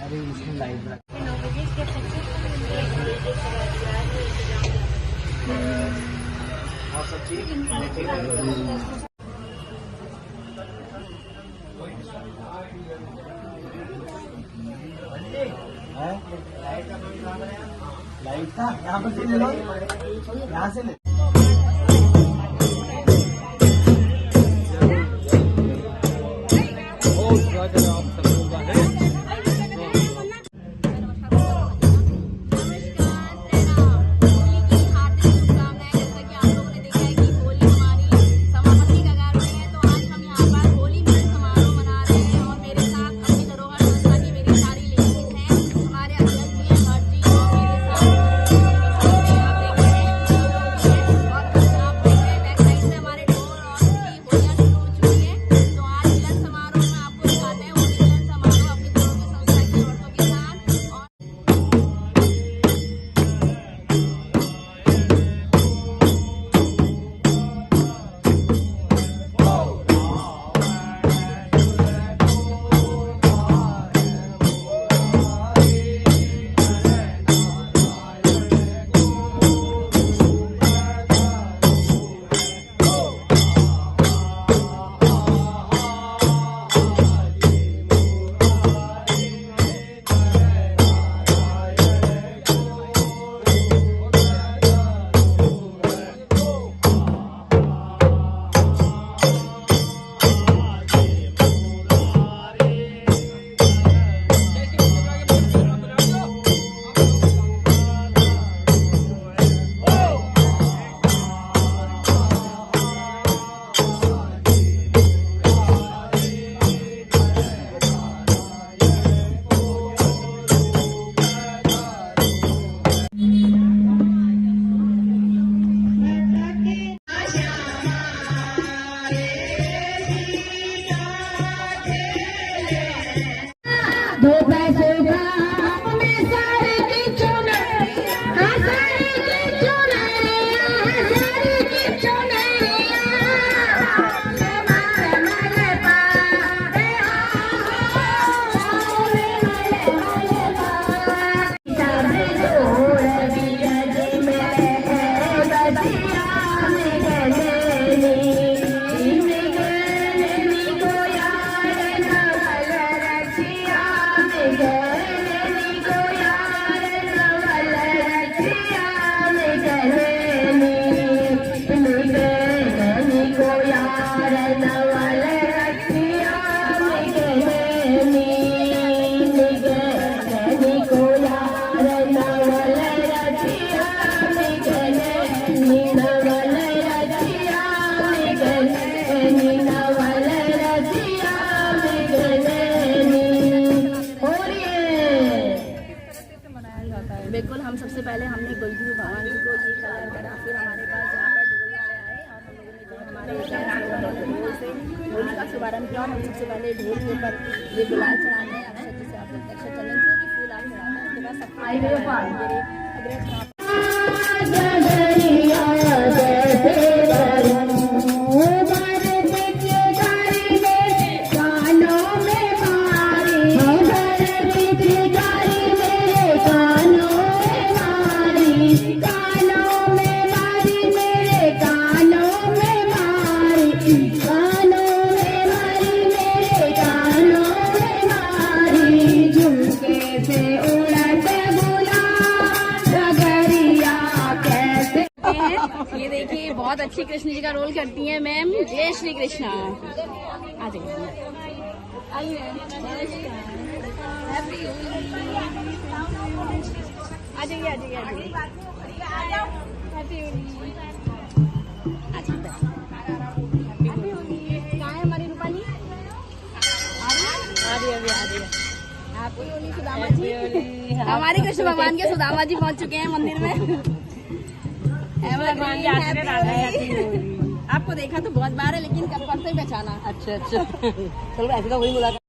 अरे इसमें लाइट और सब चीज लाइट था यहाँ पर से ले लो, यहाँ से ले। बिल्कुल, हम सबसे पहले हमने गुलगुरु भगवान जी को ये कलर करा, फिर हमारे पास यहाँ पर ढोल वाले आए और हम लोगों ने जो हमारे ढोल से होली का शुभारंभ किया। हम सबसे पहले ढोल के ऊपर ये गुलाल चढ़ाते हैं, अक्षर जिसे आप लोग अक्षर चंदन जो भी फूल आप चढ़ाते हैं, उसके बाद सबको ये देखिए बहुत अच्छी कृष्ण जी का रोल करती हैं मैम। जय श्री कृष्णा। आ जाइए आ जाइए आ जाइए हैप्पी होली। कहाँ है हमारी रूपाली? आ रही है। हैप्पी होली सुदामा जी। हमारे कृष्ण भगवान के सुदामा जी पहुँच चुके हैं मंदिर में। आपको देखा तो बहुत बार है, लेकिन कब परसों ही पहचाना। अच्छा चलो ऐसे तो वही मुलाकात।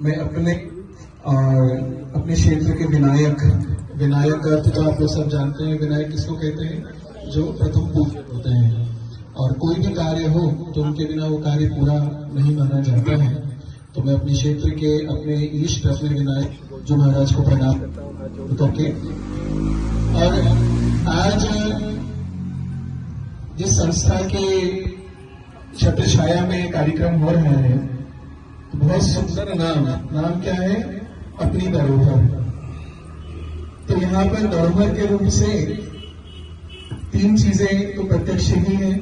मैं अपने क्षेत्र के विनायक का तो आप लोग सब जानते हैं, विनायक किसको कहते हैं, जो प्रथम पूज्य होते हैं, और कोई भी कार्य हो तो उनके बिना वो कार्य पूरा नहीं माना जाता है। तो मैं अपने क्षेत्र के अपने इष्ट अपने विनायक जो महाराज को प्रणाम करता हूँ हाथ जोड़ करके। और आज जिस संस्था के छत्र छाया में कार्यक्रम हो रहा है, तो बहुत सुंदर नाम क्या है, अपनी धरोहर। तो यहाँ पर धरोहर के रूप से 3 चीजें तो प्रत्यक्ष ही है।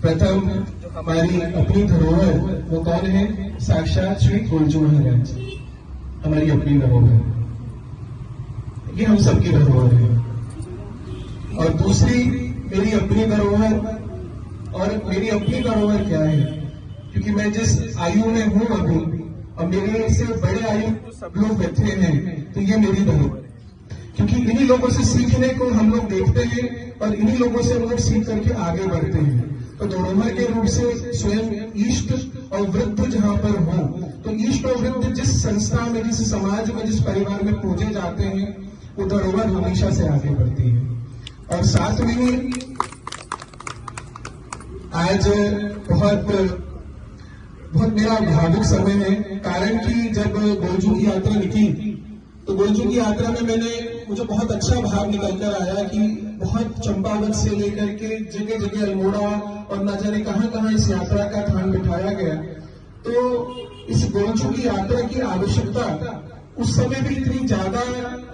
प्रथम जो हमारी अपनी धरोहर वो कौन है, साक्षात श्री गोलजू महाराज, हमारी अपनी धरोहर, ये हम सबकी धरोहर है। और दूसरी मेरी अपनी धरोहर, और मेरी अपनी धरोहर क्या है, क्योंकि मैं जिस आयु में हूं अभी, और मेरे से बड़े आयु सब लोग बैठे हैं, तो ये मेरी धरोहर है। क्योंकि इन्हीं लोगों से सीखने को हम लोग देखते हैं, और इन्हीं लोगों से हम लोग सीख करके आगे बढ़ते हैं। तो धरोहर के रूप से स्वयं इष्ट और वृद्ध जहां पर हो, तो इष्ट और वृद्ध जिस संस्था में, जिस समाज में, जिस परिवार में पूजे जाते हैं, वो धरोहर हमेशा से आगे बढ़ती है। और साथ में ही आज बहुत मेरा भावुक समय है, कारण कि जब गोलजू की यात्रा निकली, तो गोलजू की यात्रा में मुझे बहुत अच्छा भाव निकल कर आया कि बहुत चंपावत से लेकर के जगह जगह अल्मोड़ा और न जाने कहां कहां इस यात्रा का ध्यान बिठाया गया। तो इस गोलजू की यात्रा की आवश्यकता उस समय भी इतनी ज्यादा,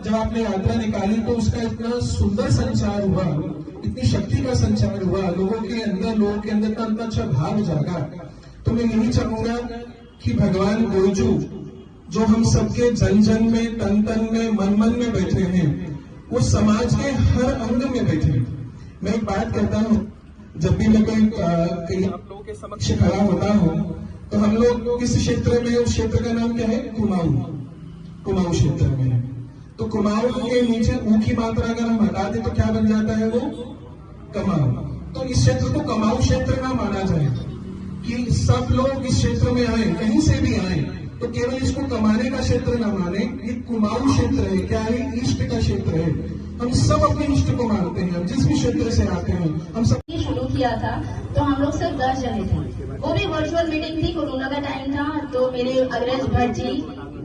जब आपने यात्रा निकाली तो उसका इतना सुंदर संचार हुआ, इतनी शक्ति का संचार हुआ, लोगों के अंदर इतना अच्छा भाव जागा। तो मैं यही चाहूंगा कि भगवान गोलजू जो हम सबके जन जन में, तन तन में, मन मन में बैठे हैं, वो समाज के हर अंग में बैठे हैं। मैं एक बात कहता हूँ, जब भी मैं कहीं आप लोगों के समक्ष खड़ा होता हूँ, तो हम लोग किस क्षेत्र में, उस क्षेत्र का नाम क्या है, कुमाऊं क्षेत्र में है। तो कुमाऊं के नीचे ऊ की मात्रा अगर हम हटा दें तो क्या बन जाता है, वो कमाऊ। तो इस क्षेत्र को कमाऊ क्षेत्र ना माना जाए कि सब लोग इस क्षेत्र में आए, कहीं से भी आए, तो केवल इसको कमाने का क्षेत्र न माने, ये कुमाऊं क्षेत्र है, क्या है, इष्ट का क्षेत्र है। हम सब अपने इष्ट को मानते हैं, हम जिस भी क्षेत्र से आते हैं, हम सब शुरू किया था। तो हम लोग सिर्फ 10 जने थे, वो भी वर्चुअल मीटिंग थी, कोरोना का टाइम था। तो मेरे अग्रज भट्ट जी,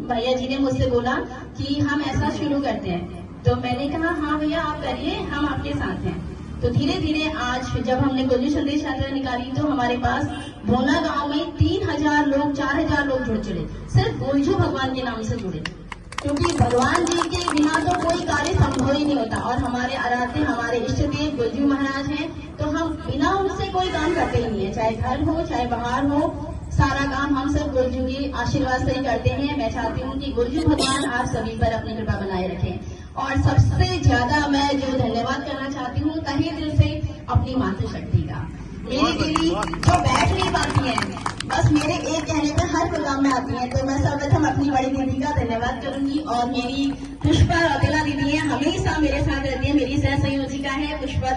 भैया जी ने मुझसे बोला कि हम ऐसा शुरू करते हैं। तो मैंने कहा हाँ भैया आप करिए, हम आपके साथ हैं। तो धीरे धीरे आज जब हमने गोलजू संदेश यात्रा निकाली, तो हमारे पास भोना गांव में 3000 लोग, 4000 लोग जुड़ चुके, सिर्फ गोलजू भगवान के नाम से जुड़े। क्योंकि भगवान जी के बिना तो कोई कार्य संभव ही नहीं होता, और हमारे आराध्य, हमारे इष्ट देव गोलजू महाराज हैं, तो हम बिना उनसे कोई काम करते ही नहीं है, चाहे घर हो चाहे बाहर हो, सारा काम हम सब गोलजू के आशीर्वाद से ही करते हैं। मैं चाहती हूँ कि गोलजू भगवान आप सभी पर अपनी कृपा बनाए रखें। और सबसे ज्यादा मैं जो धन्यवाद करना चाहती हूँ तहे दिल से अपनी मातृशक्ति का। मेरी दीदी जो बैठ नहीं पाती है, बस मेरे एक कहने पर हर प्रोग्राम में आती है, तो मैं सर्वप्रथम अपनी बड़ी दीदी का धन्यवाद करूंगी। और मेरी पुष्पा रतेला दीदी है, हमेशा मेरे साथ रहती है, मेरी सह संयोजिका है पुष्पा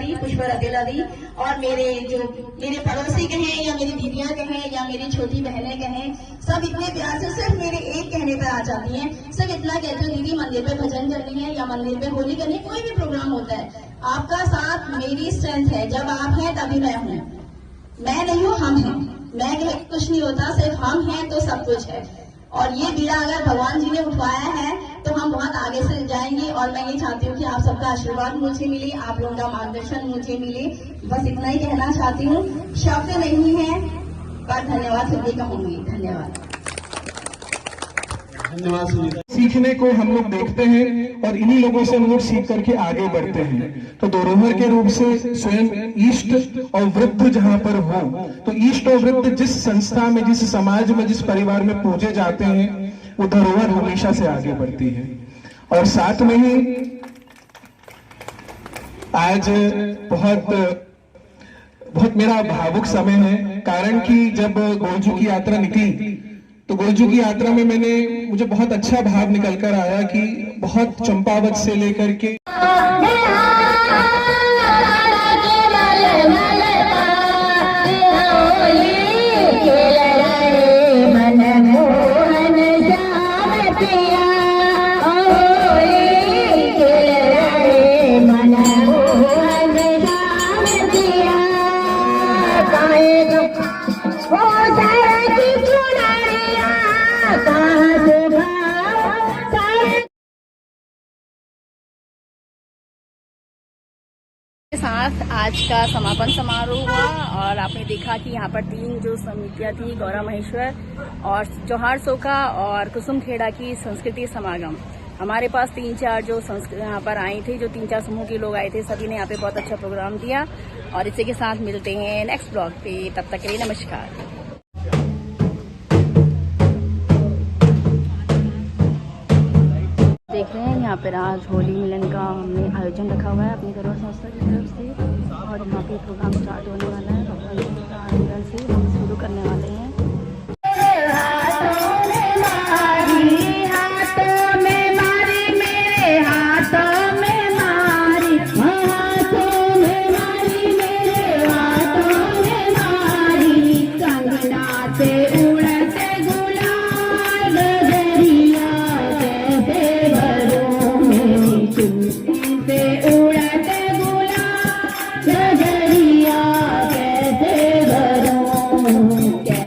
रतेला दी। और मेरे पड़ोसी कहें या मेरी दीदियां कहें या मेरी छोटी बहनें कहें, सब इतने प्यार से सिर्फ मेरे एक कहने पर आ जाती हैं। सिर्फ इतना कहते हो दीदी मंदिर पे भजन करनी है या मंदिर पे होली करनी है, कोई भी प्रोग्राम होता है, आपका साथ मेरी स्ट्रेंथ है। जब आप हैं तभी मैं हूँ, मैं नहीं हूँ, हम हैं। मैं कह कुछ नहीं होता, सिर्फ हम हैं तो सब कुछ है। और ये बीड़ा अगर भगवान जी ने उठवाया है तो हम बहुत आगे से जाएंगे। और मैं ये चाहती हूँ कि आप सबका आशीर्वाद मुझे मिले, आप लोगों का मार्गदर्शन मुझे मिले, बस इतना ही कहना चाहती हूँ। शब्द नहीं है पर धन्यवाद फिर भी कहूंगी। धन्यवाद। सीखने को हम लोग देखते हैं, और इन्हीं लोगों से हम लोग सीख करके आगे बढ़ते हैं। तो धरोहर के रूप से स्वयं इष्ट और वृद्ध जहां पर हो, तो इष्ट और वृद्ध जिस संस्था में, जिस समाज में, जिस परिवार में पूजे जाते हैं, वो धरोहर हमेशा से आगे बढ़ती है। और साथ में ही आज बहुत मेरा भावुक समय है, कारण कि जब गोलजू की यात्रा निकली, तो गोलजू की यात्रा में मुझे बहुत अच्छा भाव निकल कर आया कि बहुत चंपावत से लेकर के मन तिया होली खेले मन मोहन राम तिया काहे हो सारा की चुनरिया कहाँ से भाव सारा के साथ आज का समापन समारोह हुआ और आपने देखा कि यहाँ पर 3 जो समितियाँ थी, गौरा महेश्वर और चौहार सोका और कुसुमखेड़ा की संस्कृति समागम। हमारे पास 3-4 जो यहाँ पर आई थे, जो 3-4 समूह के लोग आए थे, सभी ने यहाँ पे बहुत अच्छा प्रोग्राम दिया। और इसी के साथ मिलते हैं नेक्स्ट ब्लॉग पे, तब तक के लिए नमस्कार। देख रहे हैं यहाँ पर आज होली मिलन का हमने आयोजन रखा हुआ है अपनी गौरव संस्था की तरफ से और यहाँ पे प्रोग्राम स्टार्ट होने वाला है।